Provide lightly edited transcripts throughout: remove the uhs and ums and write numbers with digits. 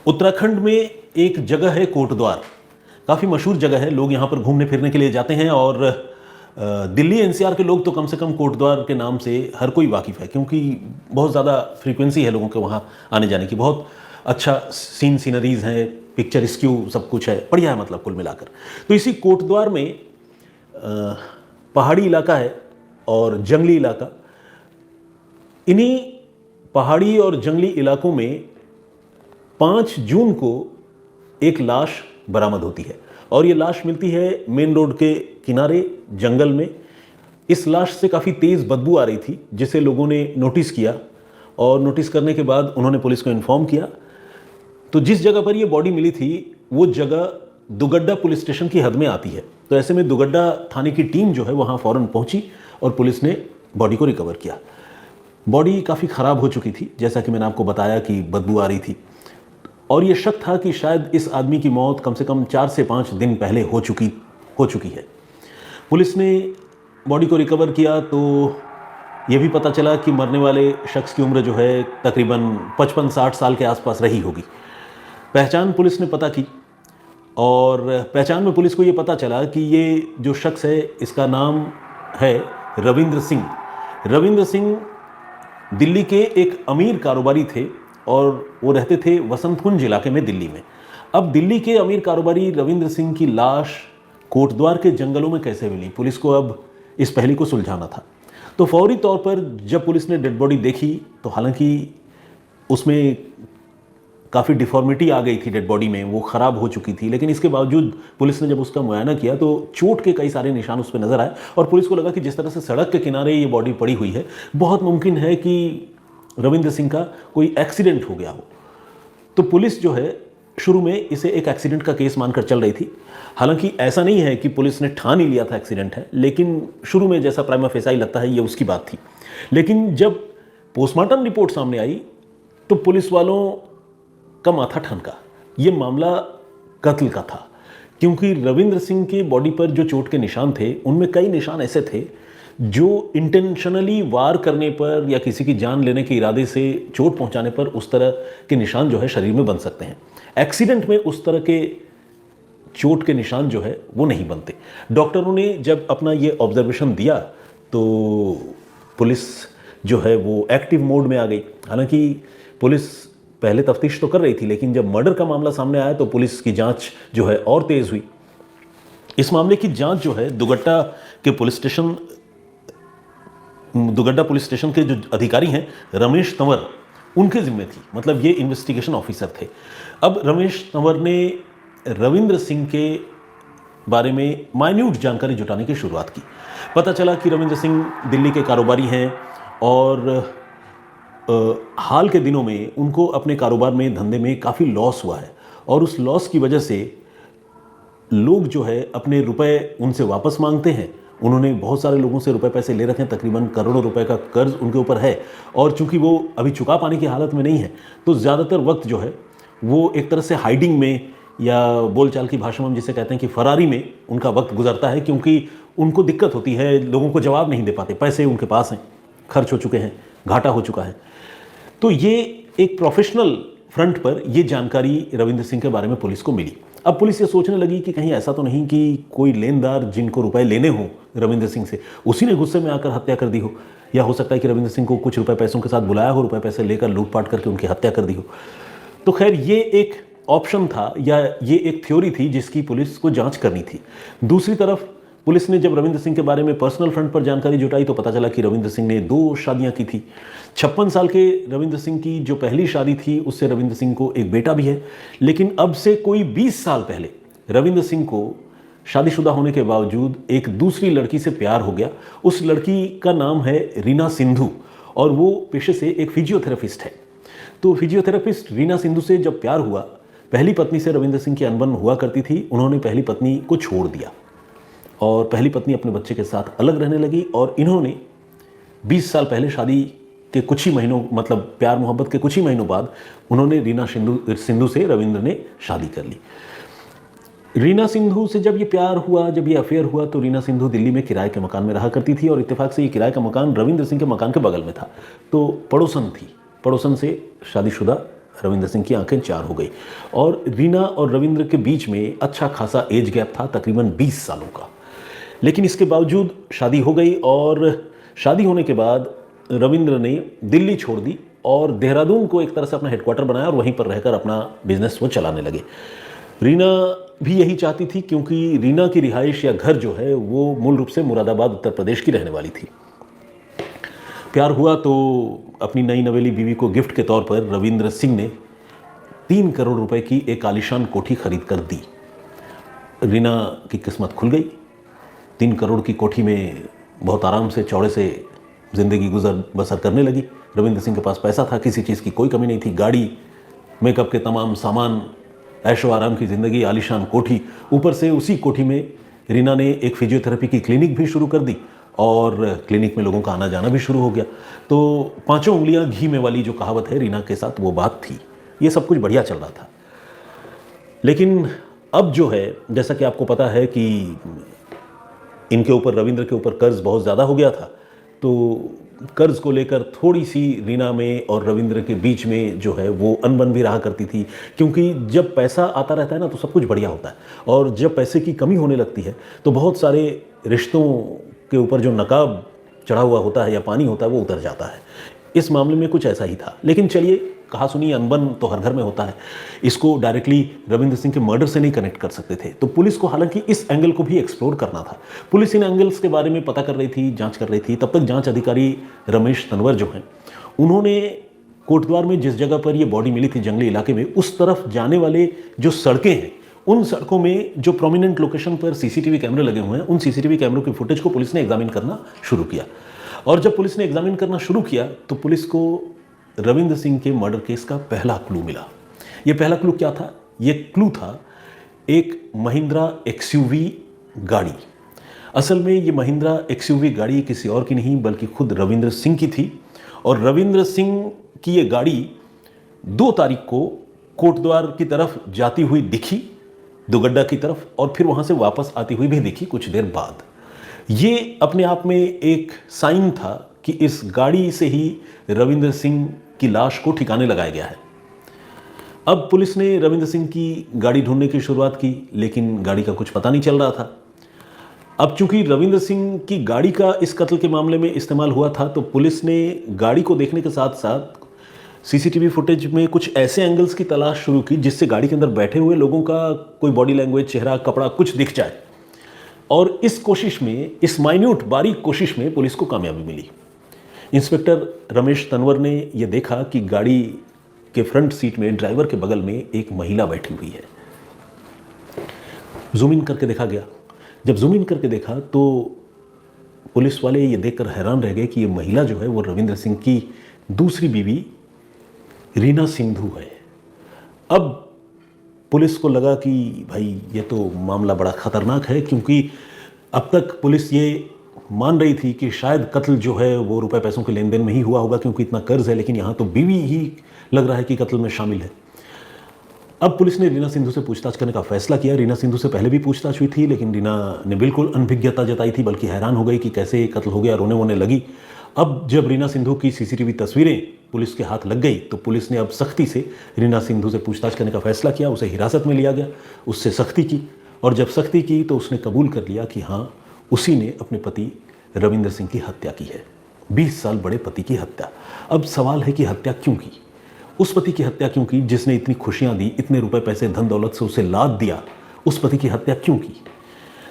उत्तराखंड में एक जगह है कोटद्वार, काफ़ी मशहूर जगह है, लोग यहाँ पर घूमने फिरने के लिए जाते हैं और दिल्ली एनसीआर के लोग तो कम से कम कोटद्वार के नाम से हर कोई वाकिफ़ है, क्योंकि बहुत ज़्यादा फ्रीक्वेंसी है लोगों के वहाँ आने जाने की। बहुत अच्छा सीनरीज़ हैं, पिक्चर स्क्यू सब कुछ है, बढ़िया है मतलब कुल मिलाकर। तो इसी कोटद्वार में पहाड़ी इलाका है और जंगली इलाका। इन्हीं पहाड़ी और जंगली इलाकों में 5 जून को एक लाश बरामद होती है और ये लाश मिलती है मेन रोड के किनारे जंगल में। इस लाश से काफ़ी तेज़ बदबू आ रही थी, जिसे लोगों ने नोटिस किया और नोटिस करने के बाद उन्होंने पुलिस को इन्फॉर्म किया। तो जिस जगह पर ये बॉडी मिली थी वो जगह दुगड्डा पुलिस स्टेशन की हद में आती है। तो ऐसे में दुगड्डा थाने की टीम जो है वहाँ फ़ौरन पहुँची और पुलिस ने बॉडी को रिकवर किया। बॉडी काफ़ी ख़राब हो चुकी थी, जैसा कि मैंने आपको बताया कि बदबू आ रही थी, और ये शक था कि शायद इस आदमी की मौत कम से कम 4 से 5 दिन पहले हो चुकी है। पुलिस ने बॉडी को रिकवर किया तो ये भी पता चला कि मरने वाले शख्स की उम्र जो है तकरीबन 55-60 साल के आसपास रही होगी। पहचान पुलिस ने पता की और पहचान में पुलिस को ये पता चला कि ये जो शख्स है इसका नाम है रविंद्र सिंह। रविंद्र सिंह दिल्ली के एक अमीर कारोबारी थे और वो रहते थे वसंत कुंज इलाके में दिल्ली में। अब दिल्ली के अमीर कारोबारी रविंद्र सिंह की लाश कोटद्वार के जंगलों में कैसे मिली, पुलिस को अब इस पहेली को सुलझाना था। तो फौरी तौर पर जब पुलिस ने डेड बॉडी देखी तो हालांकि उसमें काफ़ी डिफॉर्मिटी आ गई थी डेड बॉडी में, वो ख़राब हो चुकी थी, लेकिन इसके बावजूद पुलिस ने जब उसका मुआयना किया तो चोट के कई सारे निशान उस पर नज़र आए और पुलिस को लगा कि जिस तरह से सड़क के किनारे ये बॉडी पड़ी हुई है, बहुत मुमकिन है कि रविंद्र सिंह का कोई एक्सीडेंट हो गया हो। तो पुलिस जो है शुरू में इसे एक एक्सीडेंट का केस मानकर चल रही थी। हालांकि ऐसा नहीं है कि पुलिस ने ठान ही लिया था एक्सीडेंट है, लेकिन शुरू में जैसा प्राइमा फेसाई लगता है ये उसकी बात थी। लेकिन जब पोस्टमार्टम रिपोर्ट सामने आई तो पुलिस वालों का माथा ठनका, ये मामला कत्ल का था, क्योंकि रविंद्र सिंह के बॉडी पर जो चोट के निशान थे उनमें कई निशान ऐसे थे जो इंटेंशनली वार करने पर या किसी की जान लेने के इरादे से चोट पहुंचाने पर उस तरह के निशान जो है शरीर में बन सकते हैं। एक्सीडेंट में उस तरह के चोट के निशान जो है वो नहीं बनते। डॉक्टरों ने जब अपना ये ऑब्जर्वेशन दिया तो पुलिस जो है वो एक्टिव मोड में आ गई। हालांकि पुलिस पहले तफ्तीश तो कर रही थी, लेकिन जब मर्डर का मामला सामने आया तो पुलिस की जांच जो है और तेज हुई। इस मामले की जांच जो है दुगड्डा पुलिस स्टेशन के जो अधिकारी हैं रमेश तंवर, उनके जिम्मे थी, मतलब ये इन्वेस्टिगेशन ऑफिसर थे। अब रमेश तंवर ने रविंद्र सिंह के बारे में माइन्यूट जानकारी जुटाने की शुरुआत की। पता चला कि रविंद्र सिंह दिल्ली के कारोबारी हैं और हाल के दिनों में उनको अपने कारोबार में, धंधे में काफ़ी लॉस हुआ है और उस लॉस की वजह से लोग जो है अपने रुपए उनसे वापस मांगते हैं। उन्होंने बहुत सारे लोगों से रुपए पैसे ले रखे हैं, तकरीबन करोड़ों रुपए का कर्ज उनके ऊपर है और चूंकि वो अभी चुका पाने की हालत में नहीं है तो ज़्यादातर वक्त जो है वो एक तरह से हाइडिंग में, या बोलचाल की भाषा में हम जिसे कहते हैं कि फरारी में उनका वक्त गुजरता है, क्योंकि उनको दिक्कत होती है, लोगों को जवाब नहीं दे पाते, पैसे उनके पास हैं, खर्च हो चुके हैं, घाटा हो चुका है। तो ये एक प्रोफेशनल फ्रंट पर ये जानकारी रविंद्र सिंह के बारे में पुलिस को मिली। अब पुलिस ये सोचने लगी कि कहीं ऐसा तो नहीं कि कोई लेनदार जिनको रुपए लेने हों रविंद्र सिंह से, उसी ने गुस्से में आकर हत्या कर दी हो, या हो सकता है कि रविंद्र सिंह को कुछ रुपए पैसों के साथ बुलाया हो, रुपए पैसे लेकर लूटपाट करके उनकी हत्या कर दी हो। तो खैर ये एक ऑप्शन था या ये एक थ्योरी थी जिसकी पुलिस को जांच करनी थी। दूसरी तरफ पुलिस ने जब रविंद्र सिंह के बारे में पर्सनल फ्रंट पर जानकारी जुटाई तो पता चला कि रविंद्र सिंह ने 2 शादियां की थी। 56 साल के रविंद्र सिंह की जो पहली शादी थी उससे रविंद्र सिंह को एक बेटा भी है, लेकिन अब से कोई 20 साल पहले रविंद्र सिंह को शादीशुदा होने के बावजूद एक दूसरी लड़की से प्यार हो गया। उस लड़की का नाम है रीना सिंधु और वो पेशे से एक फिजियोथेरेपिस्ट है। तो फिजियोथेरेपिस्ट रीना सिंधु से जब प्यार हुआ, पहली पत्नी से रविंद्र सिंह की अनबन हुआ करती थी, उन्होंने पहली पत्नी को छोड़ दिया और पहली पत्नी अपने बच्चे के साथ अलग रहने लगी और इन्होंने 20 साल पहले शादी के कुछ ही महीनों, मतलब प्यार मोहब्बत के कुछ ही महीनों बाद उन्होंने रीना सिंधु से रविंद्र ने शादी कर ली। रीना सिंधु से जब ये प्यार हुआ, जब ये अफेयर हुआ तो रीना सिंधु दिल्ली में किराए के मकान में रहा करती थी और इत्तेफाक से ये किराए का मकान रविंद्र सिंह के मकान के बगल में था, तो पड़ोसन थी, पड़ोसन से शादीशुदा रविंद्र सिंह की आंखें चार हो गई। और रीना और रविंद्र के बीच में अच्छा खासा एज गैप था, तकरीबन 20 सालों का। लेकिन इसके बावजूद शादी हो गई और शादी होने के बाद रविंद्र ने दिल्ली छोड़ दी और देहरादून को एक तरह से अपना हेडक्वार्टर बनाया और वहीं पर रहकर अपना बिजनेस वो चलाने लगे। रीना भी यही चाहती थी, क्योंकि रीना की रिहाइश या घर जो है वो मूल रूप से मुरादाबाद उत्तर प्रदेश की रहने वाली थी। प्यार हुआ तो अपनी नई नवेली बीवी को गिफ्ट के तौर पर रविंद्र सिंह ने 3 करोड़ रुपए की एक आलीशान कोठी खरीद कर दी। रीना की किस्मत खुल गई। 3 करोड़ की कोठी में बहुत आराम से चौड़े से ज़िंदगी गुजर बसर करने लगी। रविंद्र सिंह के पास पैसा था, किसी चीज़ की कोई कमी नहीं थी। गाड़ी, मेकअप के तमाम सामान, ऐशो आराम की ज़िंदगी, आलीशान कोठी। ऊपर से उसी कोठी में रीना ने एक फिजियोथेरेपी की क्लिनिक भी शुरू कर दी और क्लिनिक में लोगों का आना जाना भी शुरू हो गया। तो 5 उंगलियां घी में वाली जो कहावत है, रीना के साथ वो बात थी। ये सब कुछ बढ़िया चल रहा था। लेकिन अब जो है, जैसा कि आपको पता है कि इनके ऊपर, रविंद्र के ऊपर कर्ज बहुत ज़्यादा हो गया था। तो कर्ज को लेकर थोड़ी सी रीना में और रविंद्र के बीच में जो है वो अनबन भी रहा करती थी, क्योंकि जब पैसा आता रहता है ना तो सब कुछ बढ़िया होता है, और जब पैसे की कमी होने लगती है तो बहुत सारे रिश्तों के ऊपर जो नकाब चढ़ा हुआ होता है या पानी होता है वो उतर जाता है। इस मामले में कुछ ऐसा ही था। लेकिन चलिए, कहा सुनी अनबन तो हर घर में होता है, इसको डायरेक्टली रविंद्र सिंह के मर्डर से नहीं कनेक्ट कर सकते थे। तो पुलिस को हालांकि इस एंगल को भी एक्सप्लोर करना था। पुलिस इन एंगल्स के बारे में पता कर रही थी, जांच कर रही थी। तब तक जांच अधिकारी रमेश तनवर जो हैं, उन्होंने कोटद्वार में जिस जगह पर ये बॉडी मिली थी, जंगली इलाके में, उस तरफ जाने वाले जो सड़कें हैं, उन सड़कों में जो प्रोमिनेंट लोकेशन पर सीसीटीवी कैमरे लगे हुए हैं, उन सीसीटीवी कैमरों की फुटेज को पुलिस ने एग्जामिन करना शुरू किया। और जब पुलिस ने एग्जामिन करना शुरू किया तो पुलिस को रविंद्र सिंह के मर्डर केस का पहला क्लू मिला। ये पहला क्लू क्या था? ये क्लू था एक महिंद्रा एक्सयूवी गाड़ी। असल में ये महिंद्रा एक्सयूवी गाड़ी किसी और की नहीं बल्कि खुद रविंद्र सिंह की थी। और रविंद्र सिंह की ये गाड़ी 2 तारीख को कोटद्वार की तरफ जाती हुई दिखी, दुगड्डा की तरफ, और फिर वहाँ से वापस आती हुई भी दिखी कुछ देर बाद। ये अपने आप में एक साइन था कि इस गाड़ी से ही रविंद्र सिंह की लाश को ठिकाने लगाया गया है। अब पुलिस ने रविंद्र सिंह की गाड़ी ढूंढने की शुरुआत की, लेकिन गाड़ी का कुछ पता नहीं चल रहा था। अब चूंकि रविंद्र सिंह की गाड़ी का इस कत्ल के मामले में इस्तेमाल हुआ था, तो पुलिस ने गाड़ी को देखने के साथ साथ सीसीटीवी फुटेज में कुछ ऐसे एंगल्स की तलाश शुरू की जिससे गाड़ी के अंदर बैठे हुए लोगों का कोई बॉडी लैंग्वेज, चेहरा, कपड़ा कुछ दिख जाए। और इस कोशिश में, इस माइन्यूट बारीक कोशिश में पुलिस को कामयाबी मिली। इंस्पेक्टर रमेश तनवर ने यह देखा कि गाड़ी के फ्रंट सीट में ड्राइवर के बगल में एक महिला बैठी हुई है। जूम इन करके देखा गया। जब जूम इन करके देखा तो पुलिस वाले ये देखकर हैरान रह गए कि ये महिला जो है वो रविंद्र सिंह की दूसरी बीवी रीना सिंधु है। अब पुलिस को लगा कि भाई ये तो मामला बड़ा खतरनाक है, क्योंकि अब तक पुलिस ये मान रही थी कि शायद कत्ल जो है वो रुपए पैसों के लेन देन में ही हुआ होगा क्योंकि इतना कर्ज है, लेकिन यहाँ तो बीवी ही लग रहा है कि कत्ल में शामिल है। अब पुलिस ने रीना सिंधु से पूछताछ करने का फैसला किया। रीना सिंधु से पहले भी पूछताछ हुई थी, लेकिन रीना ने बिल्कुल अनभिज्ञता जताई थी, बल्कि हैरान हो गई कि कैसे ये कत्ल हो गया, रोने वोने लगी। अब जब रीना सिंधु की सीसीटीवी तस्वीरें पुलिस के हाथ लग गई तो पुलिस ने अब सख्ती से रीना सिंधु से पूछताछ करने का फैसला किया। उसे हिरासत में लिया गया, उससे सख्ती की, और जब सख्ती की तो उसने कबूल कर लिया कि हाँ, उसी ने अपने पति रविंद्र सिंह की हत्या की है। 20 साल बड़े पति की हत्या। अब सवाल है कि हत्या क्यों की? उस पति की हत्या क्यों की जिसने इतनी खुशियां दी, इतने रुपए पैसे धन दौलत से उसे लाद दिया? उस पति की हत्या क्यों की?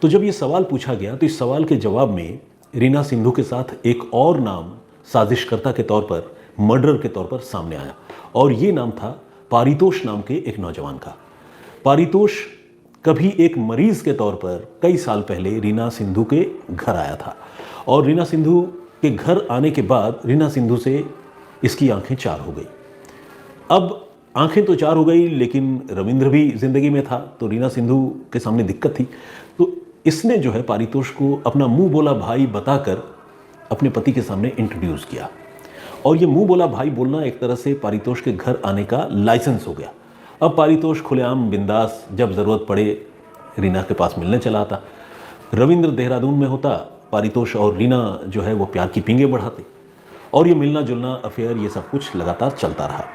तो जब ये सवाल पूछा गया तो इस सवाल के जवाब में रीना सिंधु के साथ एक और नाम साजिशकर्ता के तौर पर, मर्डरर के तौर पर सामने आया, और ये नाम था पारितोष नाम के एक नौजवान का। पारितोष कभी एक मरीज के तौर पर कई साल पहले रीना सिंधु के घर आया था, और रीना सिंधु के घर आने के बाद रीना सिंधु से इसकी आंखें चार हो गई। अब आंखें तो चार हो गई, लेकिन रविंद्र भी जिंदगी में था, तो रीना सिंधु के सामने दिक्कत थी। तो इसने जो है पारितोष को अपना मुंह बोला भाई बताकर अपने पति के सामने इंट्रोड्यूस किया, और ये मुंह बोला भाई बोलना एक तरह से पारितोष के घर आने का लाइसेंस हो गया। अब पारितोष खुलेआम बिंदास जब ज़रूरत पड़े रीना के पास मिलने चला आता। रविंद्र देहरादून में होता, पारितोष और रीना जो है वो प्यार की पींगे बढ़ाते, और ये मिलना जुलना, अफेयर, ये सब कुछ लगातार चलता रहा।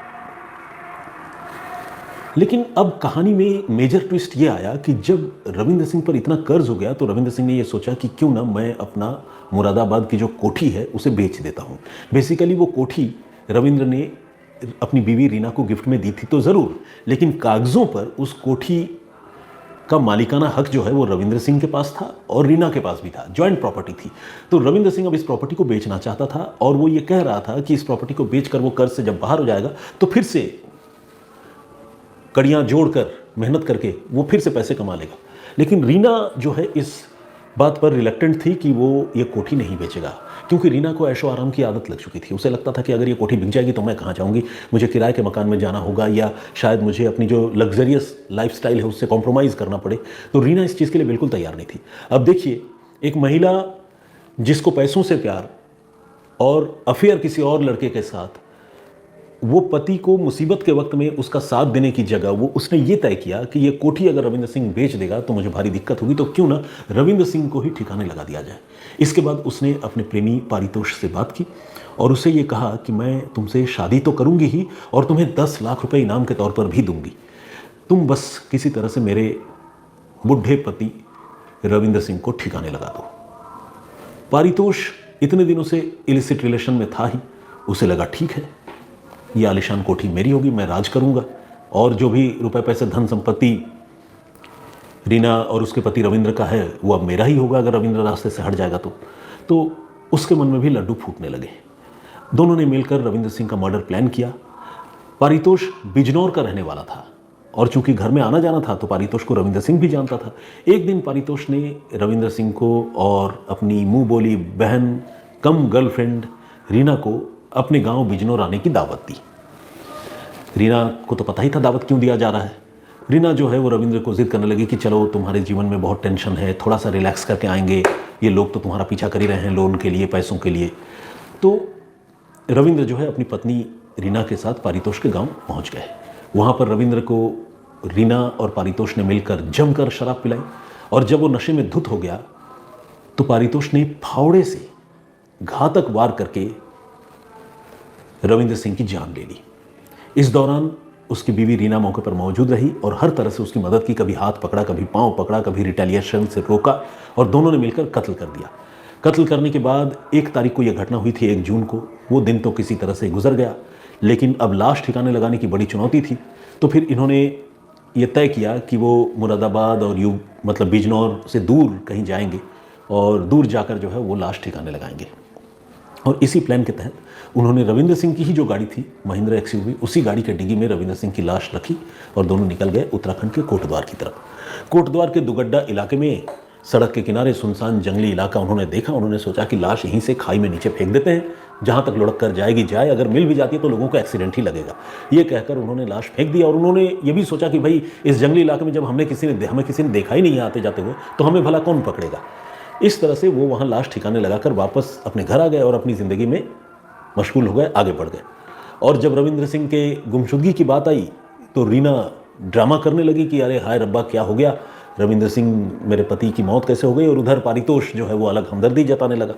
लेकिन अब कहानी में मेजर ट्विस्ट ये आया कि जब रविंद्र सिंह पर इतना कर्ज हो गया तो रविंद्र सिंह ने ये सोचा कि क्यों ना मैं अपना मुरादाबाद की जो कोठी है उसे बेच देता हूँ। बेसिकली वो कोठी रविंद्र ने अपनी बीवी रीना को गिफ्ट में दी थी तो ज़रूर, लेकिन कागज़ों पर उस कोठी का मालिकाना हक जो है वो रविंद्र सिंह के पास था और रीना के पास भी था, जॉइंट प्रॉपर्टी थी। तो रविंद्र सिंह अब इस प्रॉपर्टी को बेचना चाहता था और वो ये कह रहा था कि इस प्रॉपर्टी को बेचकर वो कर्ज से जब बाहर हो जाएगा तो फिर से कड़ियाँ जोड़कर मेहनत करके वो फिर से पैसे कमा लेगा। लेकिन रीना जो है इस बात पर रिलेक्टेंट थी कि वो ये कोठी नहीं बेचेगा, क्योंकि रीना को ऐशो आराम की आदत लग चुकी थी। उसे लगता था कि अगर ये कोठी बिक जाएगी तो मैं कहाँ जाऊँगी, मुझे किराए के मकान में जाना होगा या शायद मुझे अपनी जो लग्जरियस लाइफस्टाइल है उससे कॉम्प्रोमाइज़ करना पड़े। तो रीना इस चीज़ के लिए बिल्कुल तैयार नहीं थी। अब देखिए, एक महिला जिसको पैसों से प्यार और अफेयर किसी और लड़के के साथ, वो पति को मुसीबत के वक्त में उसका साथ देने की जगह वो उसने ये तय किया कि ये कोठी अगर रविंद्र सिंह बेच देगा तो मुझे भारी दिक्कत होगी, तो क्यों ना रविंद्र सिंह को ही ठिकाने लगा दिया जाए। इसके बाद उसने अपने प्रेमी पारितोष से बात की और उसे ये कहा कि मैं तुमसे शादी तो करूंगी ही और तुम्हें 10 लाख रुपए इनाम के तौर पर भी दूंगी, तुम बस किसी तरह से मेरे बुढ़े पति रविंद्र सिंह को ठिकाने लगा दो। पारितोष इतने दिनों से इलिसिट रिलेशन में था ही, उसे लगा ठीक है, ये आलिशान कोठी मेरी होगी, मैं राज करूंगा और जो भी रुपए पैसे धन संपत्ति रीना और उसके पति रविंद्र का है वो अब मेरा ही होगा अगर रविंद्र रास्ते से हट जाएगा तो उसके मन में भी लड्डू फूटने लगे। दोनों ने मिलकर रविंद्र सिंह का मर्डर प्लान किया। पारितोष बिजनौर का रहने वाला था और चूंकि घर में आना जाना था तो पारितोष को रविंद्र सिंह भी जानता था। एक दिन पारितोष ने रविंद्र सिंह को और अपनी मुंह बोली बहन कम गर्लफ्रेंड रीना को अपने गांव बिजनौर आने की दावत दी। रीना को तो पता ही था दावत क्यों दिया जा रहा है। रीना जो है वो रविंद्र को जिद करने लगी कि चलो तुम्हारे जीवन में बहुत टेंशन है, थोड़ा सा रिलैक्स करके आएंगे, ये लोग तो तुम्हारा पीछा कर ही रहे हैं लोन के लिए, पैसों के लिए। तो रविंद्र जो है अपनी पत्नी रीना के साथ पारितोष के गांव पहुंच गए। वहाँ पर रविंद्र को रीना और पारितोष ने मिलकर जमकर शराब पिलाई और जब वो नशे में धुत हो गया तो पारितोष ने फावड़े से घातक वार करके रविंद्र सिंह की जान ले ली। इस दौरान उसकी बीवी रीना मौके पर मौजूद रही और हर तरह से उसकी मदद की, कभी हाथ पकड़ा, कभी पांव पकड़ा, कभी रिटेलिएशन से रोका और दोनों ने मिलकर कत्ल कर दिया। कत्ल करने के बाद 1 तारीख को यह घटना हुई थी, 1 जून को। वो दिन तो किसी तरह से गुजर गया, लेकिन अब लाश ठिकाने लगाने की बड़ी चुनौती थी। तो फिर इन्होंने ये तय किया कि वो मुरादाबाद और मतलब बिजनौर से दूर कहीं जाएंगे और दूर जाकर जो है वो लाश ठिकाने लगाएंगे। और इसी प्लान के तहत उन्होंने रविंद्र सिंह की ही जो गाड़ी थी महिंद्रा एक्सयूवी, उसी गाड़ी के डिग्गी में रविंद्र सिंह की लाश रखी और दोनों निकल गए उत्तराखंड के कोटद्वार की तरफ। कोटद्वार के दुगड्डा इलाके में सड़क के किनारे सुनसान जंगली इलाका उन्होंने देखा। उन्होंने सोचा कि लाश यहीं से खाई में नीचे फेंक देते हैं, जहाँ तक लुढ़क कर जाएगी जाए, अगर मिल भी जाती है तो लोगों को एक्सीडेंट ही लगेगा। ये कहकर उन्होंने लाश फेंक दिया और उन्होंने ये भी सोचा कि भाई इस जंगली इलाके में जब हमें किसी ने देखा ही नहीं आते जाते हुए तो हमें भला कौन पकड़ेगा। इस तरह से वो वहाँ लाश ठिकाने लगाकर वापस अपने घर आ गए और अपनी ज़िंदगी में मशगूल हो गए, आगे बढ़ गए। और जब रविंद्र सिंह के गुमशुदगी की बात आई तो रीना ड्रामा करने लगी कि अरे हाय रब्बा क्या हो गया, रविंद्र सिंह मेरे पति की मौत कैसे हो गई। और उधर पारितोष जो है वो अलग हमदर्दी जताने लगा।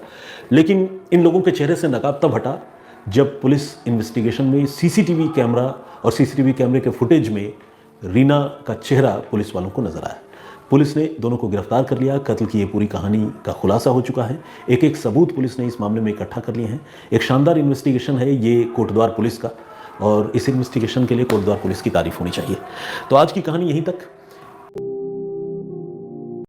लेकिन इन लोगों के चेहरे से नकाब तब हटा जब पुलिस इन्वेस्टिगेशन में सीसीटीवी कैमरा और सीसीटीवी कैमरे के फुटेज में रीना का चेहरा पुलिस वालों को नजर आया। पुलिस ने दोनों को गिरफ्तार कर लिया। कत्ल की ये पूरी कहानी का खुलासा हो चुका है। एक एक सबूत पुलिस ने इस मामले में इकट्ठा कर लिए हैं। एक शानदार इन्वेस्टिगेशन है ये कोटद्वार पुलिस का और इस इन्वेस्टिगेशन के लिए कोटद्वार पुलिस की तारीफ होनी चाहिए। तो आज की कहानी यहीं तक।